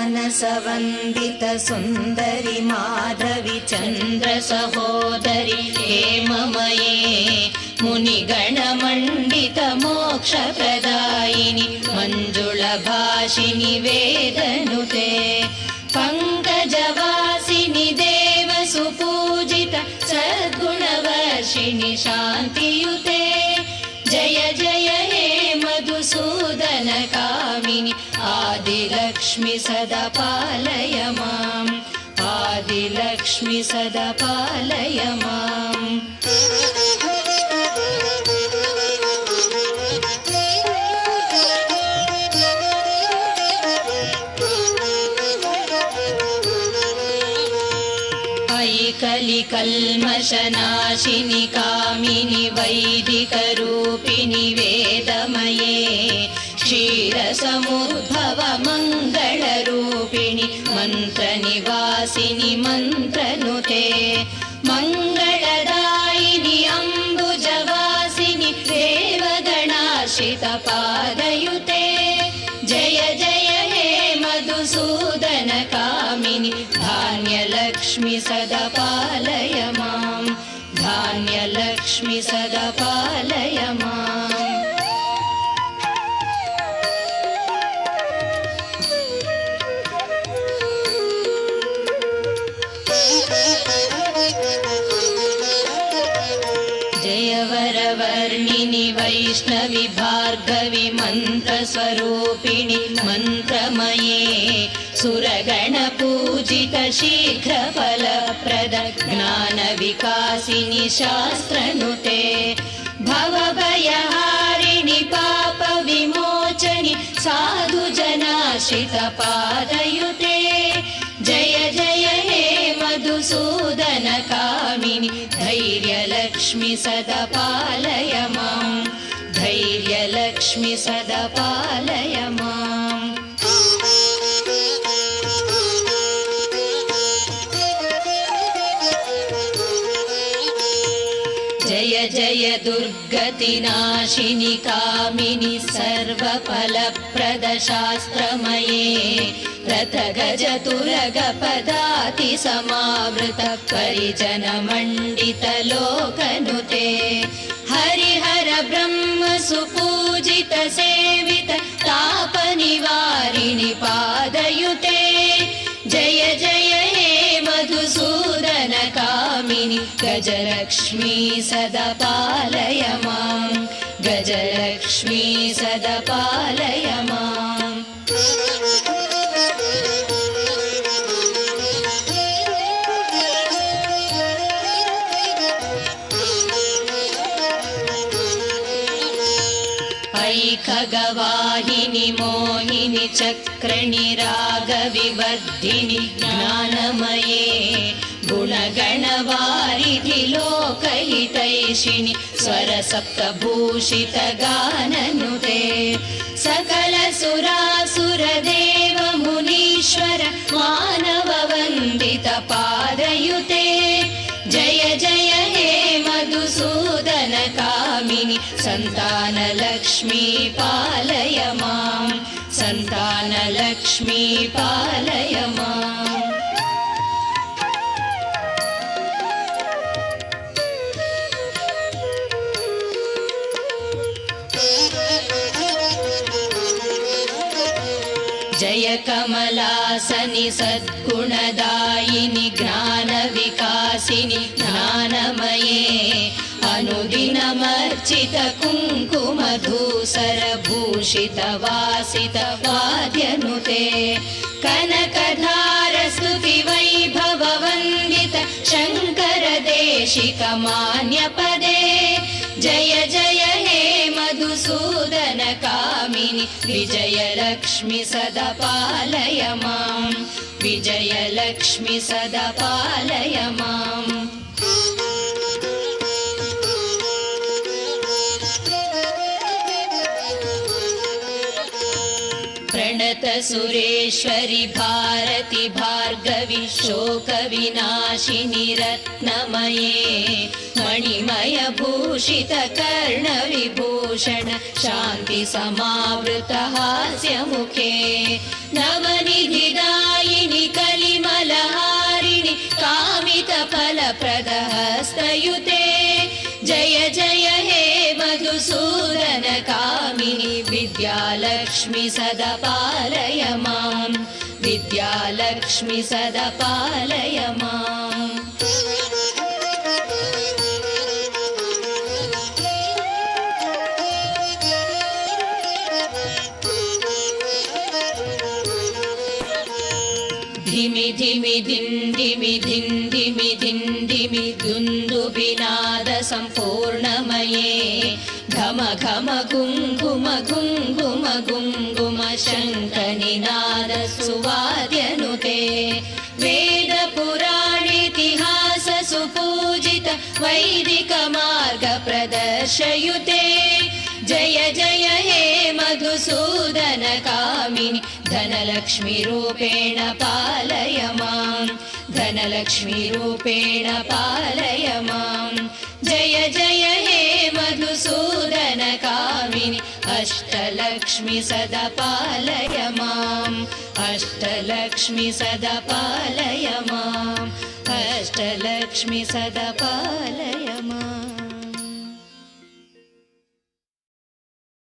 मानसवन्दित सुन्दरि माधवि चन्द्र सहोदरि हेममये मुनिगणमण्डित मोक्षप्रदायिनि मञ्जुळभाषिनि वेदनुते पङ्कजवासिनि देवसुपूजित सद्गुणवर्षिणि शान्तियुते जय जय हे मधुसूदन कामिनि आदिलक्ष्मि सदा पालय माम् आदिलक्ष्मि सदा पालय माम् कलिकल्मषनाशिनि कामिनि वैदिकरूपिणि वेदमये क्षीरसमुद्भव मङ्गलरूपिणि मन्त्रनिवासिनि मन्त्रनुते मङ्गलदायिनि अम्बुजवासिनि देवगणाश्रितपादयुते जय जय हे मधुसूदन कामिनि धान्यलक्ष्मि सदा पालय माम् धान्यलक्ष्मि सदा पालय माम् जयवरवर्णिनि वैष्णवि भार्गवि मन्त्रस्वरूपिणि मन्त्रमये सुरगणपूजित शीघ्रफलप्रद ज्ञानविकासिनि शास्त्रनुते भवभयहारिणि पापविमोचनि साधुजनाश्रितपादयुते जय जय हे मधुसूदन कामिनि धैर्यलक्ष्मि सदा पालय माम् धैर्यलक्ष्मि सदा पालय माम् जय जय दुर्गतिनाशिनि कामिनि सर्वफलप्रद शास्त्रमये रथगजतुरगपदाति समावृत परिजनमण्डित लोकनुते हरिहर ब्रह्म सुपूजित सेवित तापनिवारिणि पादयुते जय जय हे मधुसूदन कामिनि गजलक्ष्मी सदा पालय माम् गजलक्ष्मी सदा पालय माम् खगवाहिनि मोहिनि चक्रणि रागविवर्धिनि ज्ञानमये गुणगणवारिधि लोकहितैषिणि स्वरसप्तभूषित गाननुते सकल सुरासुर देव मुनीश्वर मानव वन्दित पादयुते जय जय हे मधुसूदन कामिनि सन्तानलक्ष्मी पालय माम् सन्तानलक्ष्मी पालय माम् जय कमलासनि सद्गुणदायिनि ज्ञानविकासिनि ज्ञानमये अनुदिनमर्चित कुङ्कुमधूसर भूषित वासित वाद्यनुते कनकधार स्तुति वैभव वन्दित शङ्कर देशिक मान्यपदे जय जय हे मधुसूदन कामिनि विजयलक्ष्मि सदा पालय माम् विजयलक्ष्मि सदा पालय माम् प्रणत सुरेश्वरि भारति भार्गवि शोकविनाशिनि रत्नमये मणिमय भूषित कर्णविभूषण शान्ति समावृत हास्यमुखे नवनिधिदायिनि कलिमलहारिणि कामितफलप्रदहस्तयुते जय जय हे मधुसूदन कामिनि विद्यालक्ष्मि सदा पालय मां विद्यालक्ष्मि सदा पालय माम् धिमि धिमि धिन्दिमि धिन्दिमि धिन्दिमि दुन्दुभिनाद सम्पूर्णमये घम घम घुङ्घुम घुङ्घुम घुङ्घुम शङ्खनिनाद सुवाद्यनुते वेद पुराणेतिहास सुपूजित वैदिक मार्ग प्रदर्शयुते जय जय हे मधुसूदन कामिनि धनलक्ष्मी रूपेण पालय मां धनलक्ष्मी रूपेण पालय मां जय जय हे मधुसूदन कामिनि अष्टलक्ष्मी सदा पालय मां अष्टलक्ष्मी सदा पालय मां अष्टलक्ष्मी सदा पालय माम्